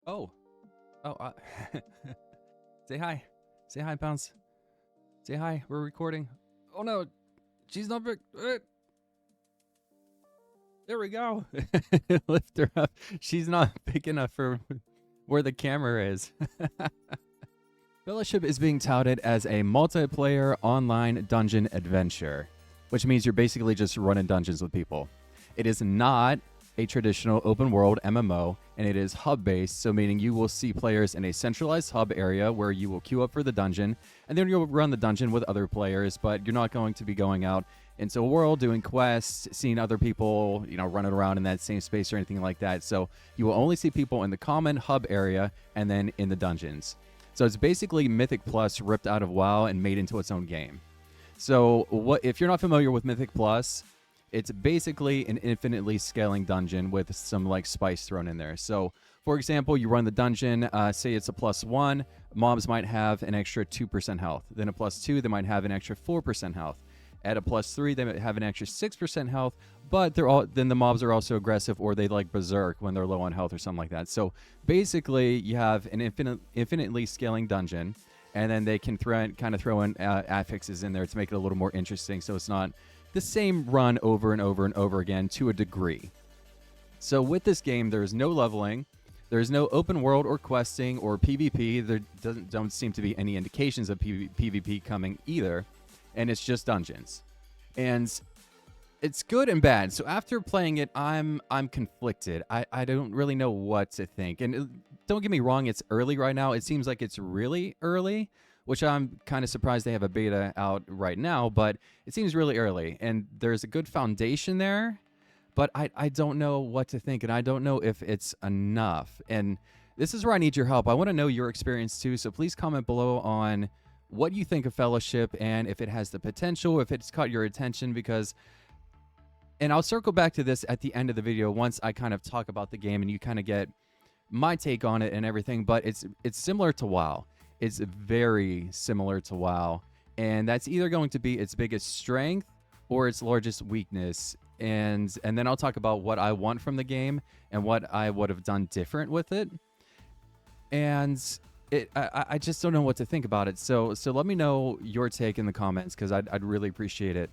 Oh, oh, say hi. Say hi, Pounce. Say hi. We're recording. Oh no, she's not big. There we go. Lift her up. She's not big enough for where the camera is. Fellowship is being touted as a multiplayer online dungeon adventure, which means you're basically just running dungeons with people. It is not a traditional open world MMO, and it is hub based, so meaning you will see players in a centralized hub area where you will queue up for the dungeon, and then you'll run the dungeon with other players, but you're not going to be going out into a world doing quests, seeing other people, running around in that same space or anything like that. So you will only see people in the common hub area and then in the dungeons. So it's basically Mythic Plus ripped out of WoW and made into its own game. So what if you're not familiar with Mythic Plus, it's basically an infinitely scaling dungeon with some like spice thrown in there. So for example, you run the dungeon, say it's a +1, mobs might have an extra 2% health. Then a +2, they might have an extra 4% health. At a +3, they might have an extra 6% health, but then the mobs are also aggressive, or they like berserk when they're low on health or something like that. So basically, you have an infinitely scaling dungeon, and then they can throw in affixes in there to make it a little more interesting, so it's not the same run over and over and over again to a degree. So with this game, there is no leveling, there's no open world or questing or PvP. There don't seem to be any indications of PvP coming either. And it's just dungeons, and it's good and bad. So after playing it, I'm conflicted. I don't really know what to think. And don't get me wrong, it's early right now. It seems like it's really early, which I'm kind of surprised they have a beta out right now, but it seems really early, and there's a good foundation there, but I don't know what to think, and I don't know if it's enough. And this is where I need your help. I want to know your experience too, so please comment below on what you think of Fellowship and if it has the potential, if it's caught your attention, and I'll circle back to this at the end of the video once I kind of talk about the game and you kind of get my take on it and everything, but it's similar to WoW. It's very similar to WoW, and that's either going to be its biggest strength or its largest weakness, and then I'll talk about what I want from the game and what I would have done different with it. And I just don't know what to think about it. So let me know your take in the comments, because I'd really appreciate it.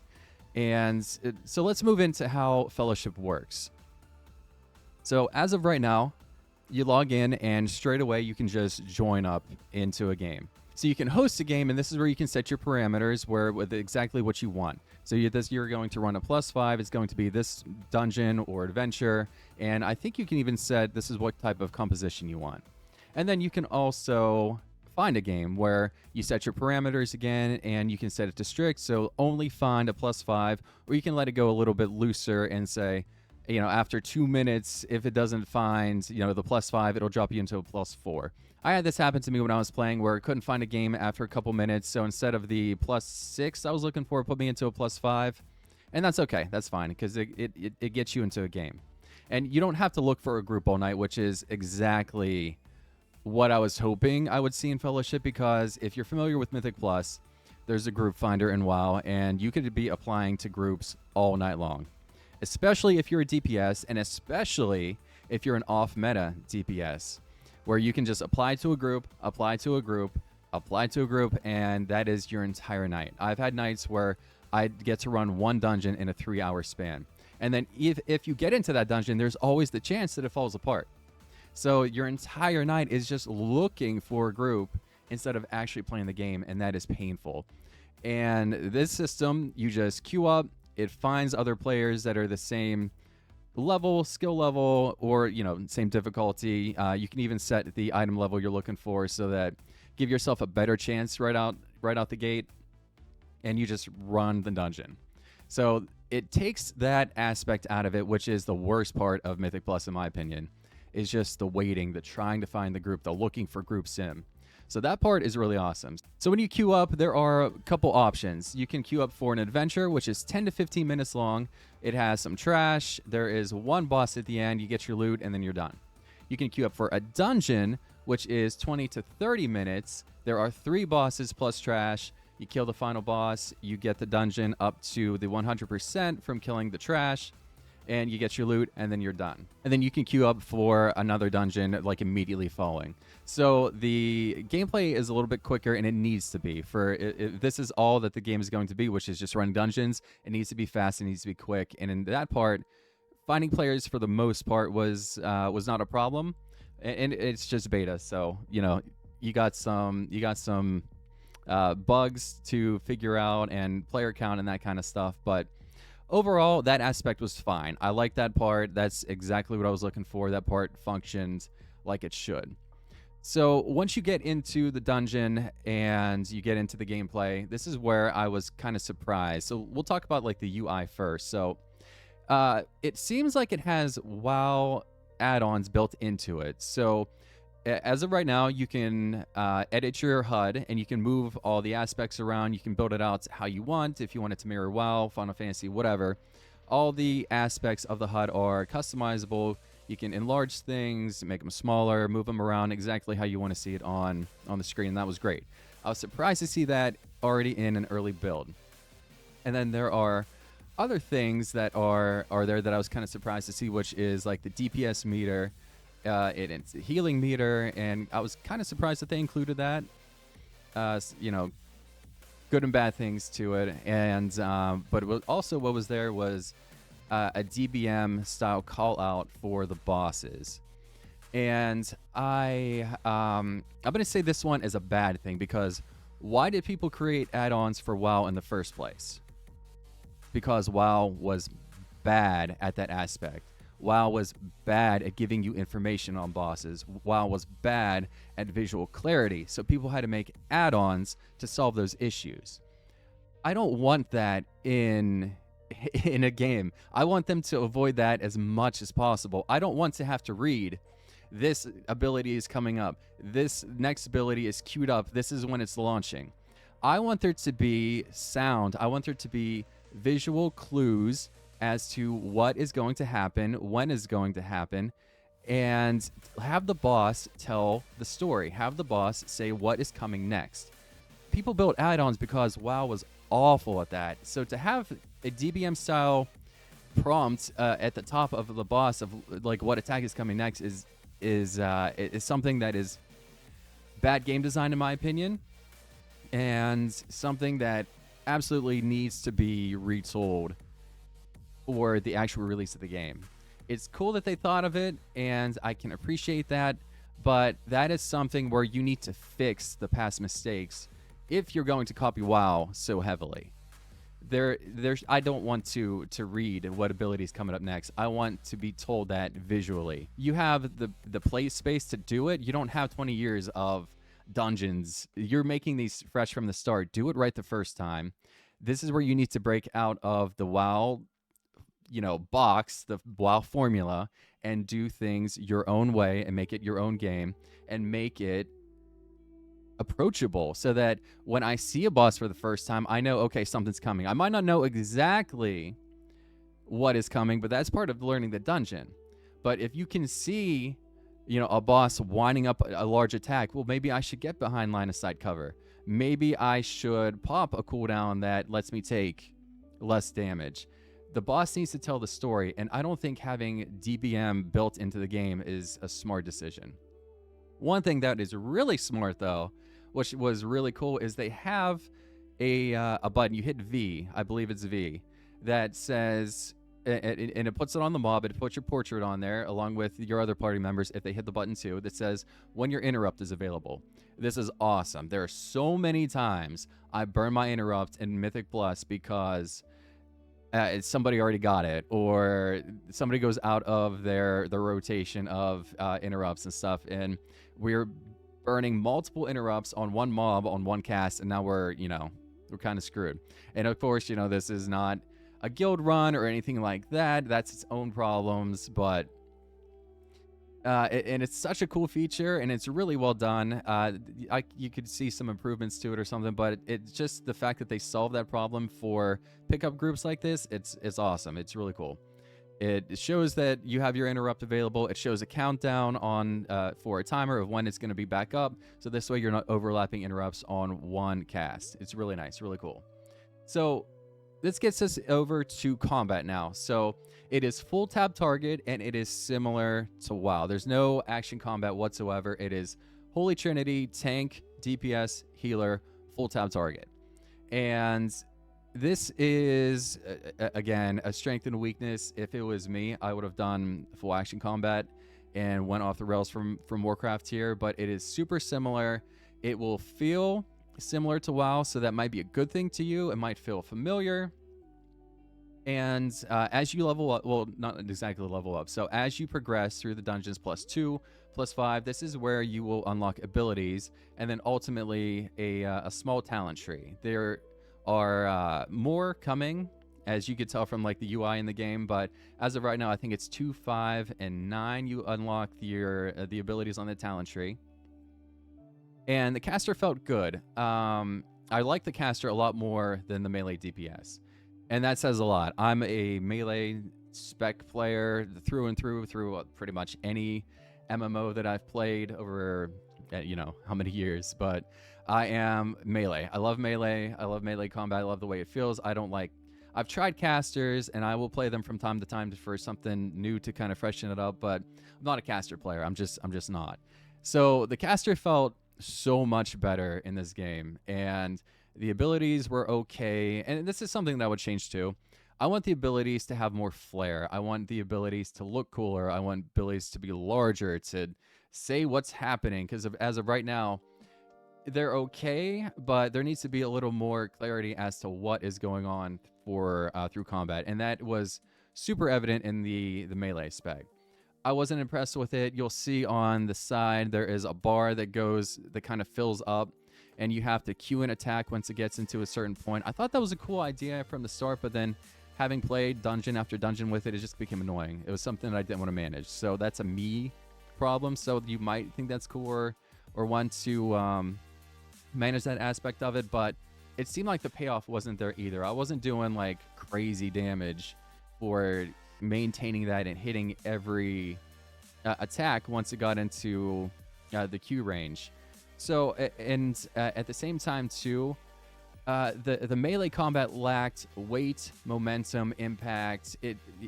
And so let's move into how Fellowship works. So as of right now, you log in and straight away you can just join up into a game. So you can host a game, and this is where you can set your parameters with exactly what you want. So you're going to run a +5. It's going to be this dungeon or adventure, and I think you can even set this is what type of composition you want. And then you can also find a game where you set your parameters again, and you can set it to strict, so only find a +5, or you can let it go a little bit looser and say, after 2 minutes, if it doesn't find, the +5, it'll drop you into a +4. I had this happen to me when I was playing, where I couldn't find a game after a couple minutes, so instead of the +6 I was looking for, it put me into a +5, and that's okay. That's fine, because it gets you into a game. And you don't have to look for a group all night, which is exactly what I was hoping I would see in Fellowship, because if you're familiar with Mythic Plus, there's a group finder in WoW, and you could be applying to groups all night long, especially if you're a DPS, and especially if you're an off-meta DPS, where you can just apply to a group, apply to a group, apply to a group, and that is your entire night. I've had nights where I get to run one dungeon in a 3-hour span, and then if you get into that dungeon, there's always the chance that it falls apart. So your entire night is just looking for a group instead of actually playing the game, and that is painful. And this system, you just queue up, it finds other players that are the same level, skill level, or same difficulty. You can even set the item level you're looking for, so that give yourself a better chance right out the gate, and you just run the dungeon. So it takes that aspect out of it, which is the worst part of Mythic Plus, in my opinion. Is just the waiting, the trying to find the group, the looking for group sim. So that part is really awesome. So when you queue up, there are a couple options. You can queue up for an adventure, which is 10 to 15 minutes long. It has some trash. There is one boss at the end. You get your loot, and then you're done. You can queue up for a dungeon, which is 20 to 30 minutes. There are 3 bosses plus trash. You kill the final boss. You get the dungeon up to the 100% from killing the trash. and you get your loot, and then you're done. And then you can queue up for another dungeon, like immediately following. So the gameplay is a little bit quicker, and it needs to be. If this is all that the game is going to be, which is just running dungeons, it needs to be fast, it needs to be quick. And in that part, finding players for the most part was not a problem, and it's just beta. So you got some bugs to figure out and player count and that kind of stuff, but overall, that aspect was fine. I like that part. That's exactly what I was looking for. That part functioned like it should. So once you get into the dungeon and you get into the gameplay, this is where I was kind of surprised. So we'll talk about like the UI first. So it seems like it has WoW add-ons built into it. So as of right now, you can edit your HUD and you can move all the aspects around. You can build it out how you want. If you want it to mirror WoW, Final Fantasy, whatever. All the aspects of the HUD are customizable. You can enlarge things, make them smaller, move them around exactly how you want to see it on the screen. That was great. I was surprised to see that already in an early build. And then there are other things that are there that I was kind of surprised to see, which is like the DPS meter. It's a healing meter, and I was kind of surprised that they included that. Good and bad things to it, and but it was also what was there was a DBM style call out for the bosses, and I'm gonna say this one is a bad thing because why did people create add-ons for WoW in the first place? Because WoW was bad at that aspect. WoW was bad at giving you information on bosses. WoW was bad at visual clarity, so people had to make add-ons to solve those issues. I don't want that in a game. I want them to avoid that as much as possible. I don't want to have to read, this ability is coming up, this next ability is queued up, this is when it's launching. I want there to be sound. I want there to be visual clues as to what is going to happen, when is going to happen, and have the boss tell the story. Have the boss say what is coming next. People built add-ons because WoW was awful at that. So to have a DBM style prompt at the top of the boss of like what attack is coming next is something that is bad game design in my opinion, and something that absolutely needs to be retooled for the actual release of the game. It's cool that they thought of it, and I can appreciate that, but that is something where you need to fix the past mistakes if you're going to copy WoW so heavily. I don't want to read what ability is coming up next. I want to be told that visually. You have the play space to do it. You don't have 20 years of dungeons. You're making these fresh from the start. Do it right the first time. This is where you need to break out of the WoW box, the WoW formula, and do things your own way and make it your own game and make it approachable so that when I see a boss for the first time, I know, okay, something's coming. I might not know exactly what is coming, but that's part of learning the dungeon. But if you can see, a boss winding up a large attack, well, maybe I should get behind line of sight cover. Maybe I should pop a cooldown that lets me take less damage. The boss needs to tell the story, and I don't think having DBM built into the game is a smart decision. One thing that is really smart, though, which was really cool, is they have a button. You hit V, I believe it's V, that says, and it puts it on the mob, it puts your portrait on there, along with your other party members, if they hit the button too, that says, when your interrupt is available. This is awesome. There are so many times I burn my interrupt in Mythic Plus because somebody already got it, or somebody goes out of their rotation of interrupts and stuff, and we're burning multiple interrupts on one mob on one cast, and now we're kind of screwed. And of course, this is not a guild run or anything like that. That's its own problems, but and it's such a cool feature, and it's really well done. You could see some improvements to it or something, but it's just the fact that they solved that problem for pickup groups like this. It's awesome. It's really cool. It shows that you have your interrupt available. It shows a countdown on for a timer of when it's going to be back up. So this way you're not overlapping interrupts on one cast. It's really nice, really cool. So this gets us over to combat now. So it is full tab target, and it is similar to WoW. There's no action combat whatsoever. It is Holy Trinity, tank, DPS, healer, full tab target. And this is, again, a strength and a weakness. If it was me, I would have done full action combat and went off the rails from Warcraft here, but it is super similar. It will feel similar to WoW, so that might be a good thing to you. It might feel familiar. And as you level up, well, not exactly level up. So as you progress through the dungeons +2, +5, this is where you will unlock abilities, and then ultimately a small talent tree. There are more coming, as you could tell from like the UI in the game, but as of right now, I think it's 2, 5, and 9. You unlock the abilities on the talent tree. And the caster felt good. I like the caster a lot more than the melee DPS. And that says a lot. I'm a melee spec player through and through pretty much any MMO that I've played over, how many years. But I am melee. I love melee. I love melee combat. I love the way it feels. I've tried casters, and I will play them from time to time for something new to kind of freshen it up. But I'm not a caster player. I'm just not. So the caster felt so much better in this game, and the abilities were okay. And this is something that would change too. I want the abilities to have more flair. I want the abilities to look cooler. I want abilities to be larger, to say what's happening, because as of right now, they're okay, but there needs to be a little more clarity as to what is going on through combat, and that was super evident in the melee spec. I wasn't impressed with it. You'll see on the side there is a bar that kind of fills up, and you have to queue an attack once it gets into a certain point. I thought that was a cool idea from the start, but then having played dungeon after dungeon with it, it just became annoying. It was something that I didn't want to manage. So that's a me problem. So you might think that's cool or want to manage that aspect of it, but it seemed like the payoff wasn't there either. I wasn't doing like crazy damage for maintaining that and hitting every attack once it got into the Q range. So, and at the same time too, the melee combat lacked weight, momentum, impact.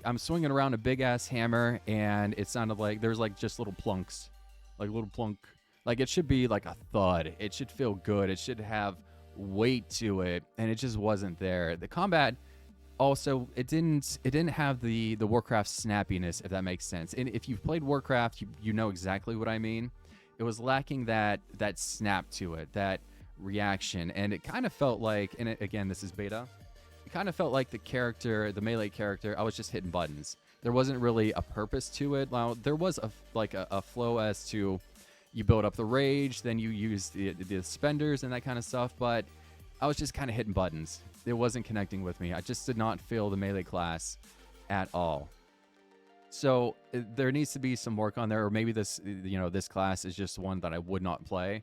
I'm swinging around a big ass hammer, and it sounded like there's like just little plunks, like little plunk. Like it should be like a thud. It should feel good. It should have weight to it, and it just wasn't there. The combat also, it didn't have the Warcraft snappiness, if that makes sense. And if you've played Warcraft, you know exactly what I mean. It was lacking that snap to it, that reaction, and it kind of felt like, and again, this is beta, it kind of felt like the melee character, I was just hitting buttons. There wasn't really a purpose to it. Now, there was a flow as to you build up the rage, then you use the spenders and that kind of stuff, but I was just kind of hitting buttons. It wasn't connecting with me. I just did not feel the melee class at all. So there needs to be some work on there, or maybe this class is just one that I would not play.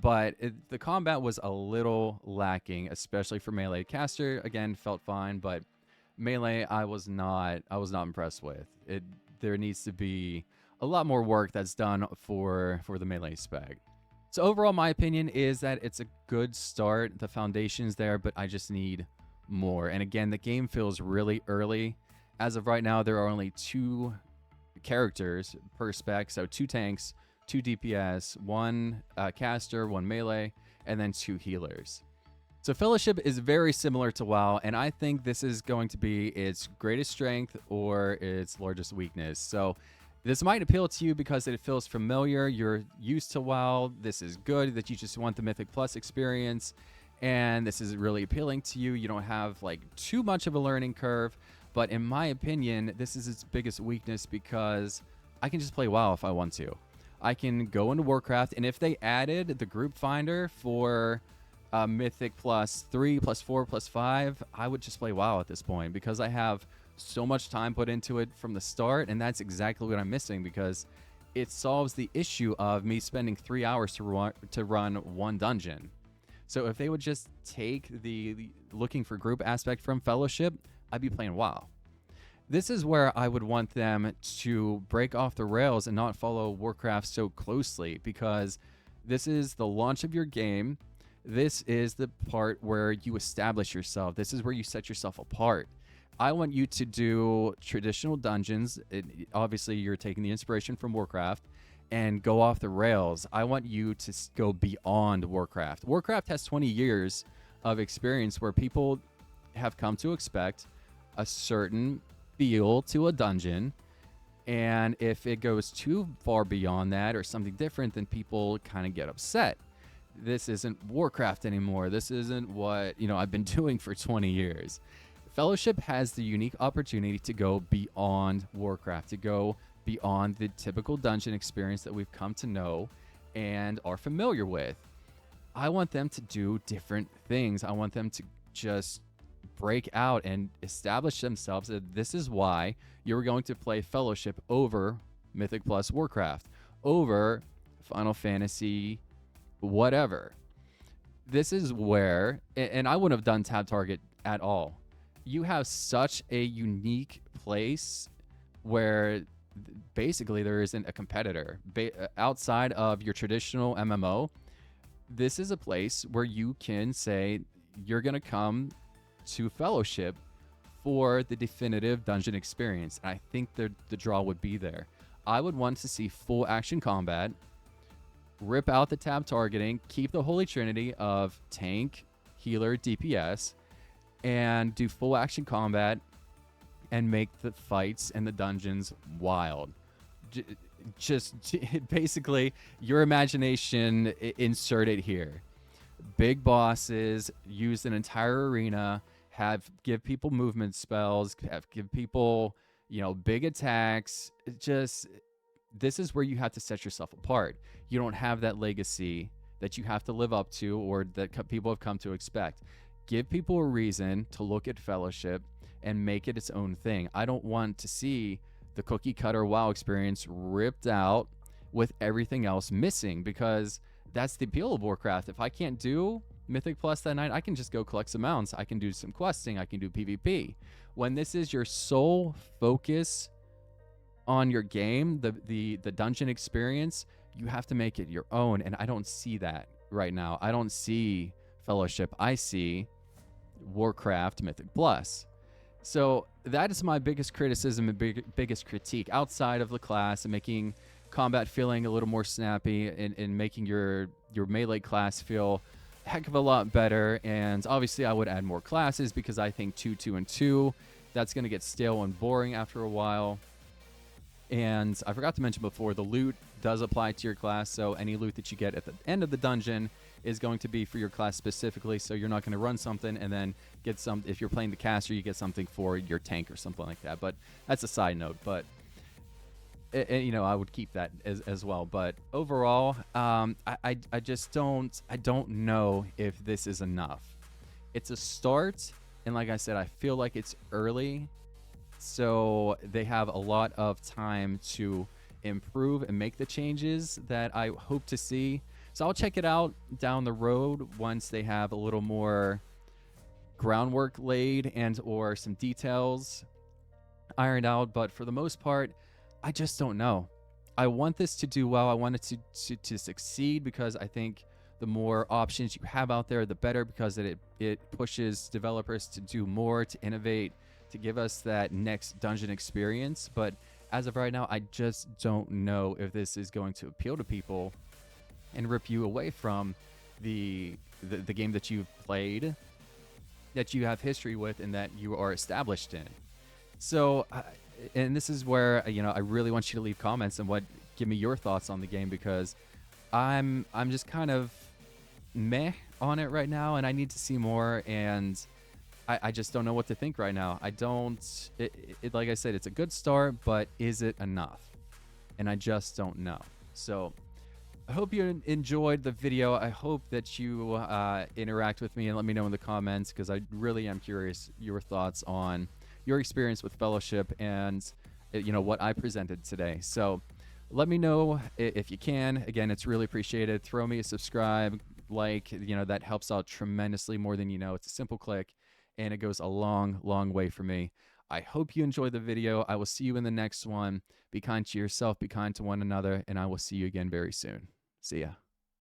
But the combat was a little lacking, especially for melee. Caster again felt fine, but melee I was not impressed with. There needs to be a lot more work that's done for the melee spec. So overall, my opinion is that it's a good start. The foundation's there, but I just need more. And again, the game feels really early. As of right now, there are only 2 characters per spec. So 2 tanks, 2 DPS, 1 caster, 1 melee, and then 2 healers. So Fellowship is very similar to WoW, and I think this is going to be its greatest strength or its largest weakness. So this might appeal to you because it feels familiar. You're used to WoW. This is good, that you just want the Mythic Plus experience, and this is really appealing to you. You don't have like too much of a learning curve, but in my opinion, this is its biggest weakness because I can just play WoW if I want to. I can go into Warcraft, and if they added the group finder for Mythic +3, +4, +5, I would just play WoW at this point because I have so much time put into it from the start, and that's exactly what I'm missing because it solves the issue of me spending 3 hours to run one dungeon. So if they would just take the looking for group aspect from Fellowship, I'd be playing WoW. This is where I would want them to break off the rails and not follow Warcraft so closely, because this is the launch of your game. This is the part where you establish yourself. This is where you set yourself apart. I want you to do traditional dungeons. Obviously, you're taking the inspiration from Warcraft and go off the rails. I want you to go beyond Warcraft. Warcraft has 20 years of experience where people have come to expect a certain feel to a dungeon. And if it goes too far beyond that or something different, then people kind of get upset. This isn't Warcraft anymore. This isn't what, I've been doing for 20 years. Fellowship has the unique opportunity to go beyond Warcraft, to go beyond the typical dungeon experience that we've come to know and are familiar with. I want them to do different things. I want them to just break out and establish themselves that this is why you're going to play Fellowship over Mythic plus Warcraft, over Final Fantasy, whatever. This is where, and I wouldn't have done tab target at all. You have such a unique place where basically there isn't a competitor outside of your traditional MMO. This is a place where you can say you're going to come to Fellowship for the definitive dungeon experience. And I think the draw would be there. I would want to see full action combat, rip out the tab targeting, keep the holy trinity of tank, healer, DPS, and do full action combat and make the fights and the dungeons wild. Just basically your imagination inserted here. Big bosses, use an entire arena, give people movement spells, give people, big attacks. This is where you have to set yourself apart. You don't have that legacy that you have to live up to or that people have come to expect. Give people a reason to look at Fellowship and make it its own thing. I don't want to see the cookie cutter WoW experience ripped out with everything else missing, because that's the appeal of Warcraft. If I can't do Mythic Plus that night, I can just go collect some mounts. I can do some questing. I can do PvP. When this is your sole focus on your game, the dungeon experience, you have to make it your own. And I don't see that right now. I don't see Fellowship. I see Warcraft Mythic Plus. So that is my biggest criticism and biggest critique outside of the class and making combat feeling a little more snappy and making your melee class feel a heck of a lot better. And obviously I would add more classes because I think 2, 2, and 2, that's going to get stale and boring after a while. And I forgot to mention before, the loot does apply to your class. So any loot that you get at the end of the dungeon is going to be for your class specifically. So you're not going to run something and then get some, if you're playing the caster, you get something for your tank or something like that. But that's a side note. But I would keep that as well. But overall, I just don't know if this is enough. It's a start, and like I said, I feel like it's early, so they have a lot of time to improve and make the changes that I hope to see. So I'll check it out down the road once they have a little more groundwork laid and or some details ironed out. But for the most part, I just don't know. I want this to do well. I want it to succeed, because I think the more options you have out there, the better, because it pushes developers to do more, to innovate, to give us that next dungeon experience. But as of right now, I just don't know if this is going to appeal to people and rip you away from the game that you've played, that you have history with, and that you are established in. So, and this is where I really want you to leave comments and give me your thoughts on the game, because I'm just kind of meh on it right now, and I need to see more, and I just don't know what to think right now. Like I said, it's a good start, but is it enough? And I just don't know. So I hope you enjoyed the video. I hope that you interact with me and let me know in the comments, because I really am curious your thoughts on your experience with Fellowship and what I presented today. So let me know if you can. Again, it's really appreciated. Throw me a subscribe, like, that helps out tremendously, more than you know. It's a simple click, and it goes a long, long way for me. I hope you enjoyed the video. I will see you in the next one. Be kind to yourself, be kind to one another, and I will see you again very soon. See ya.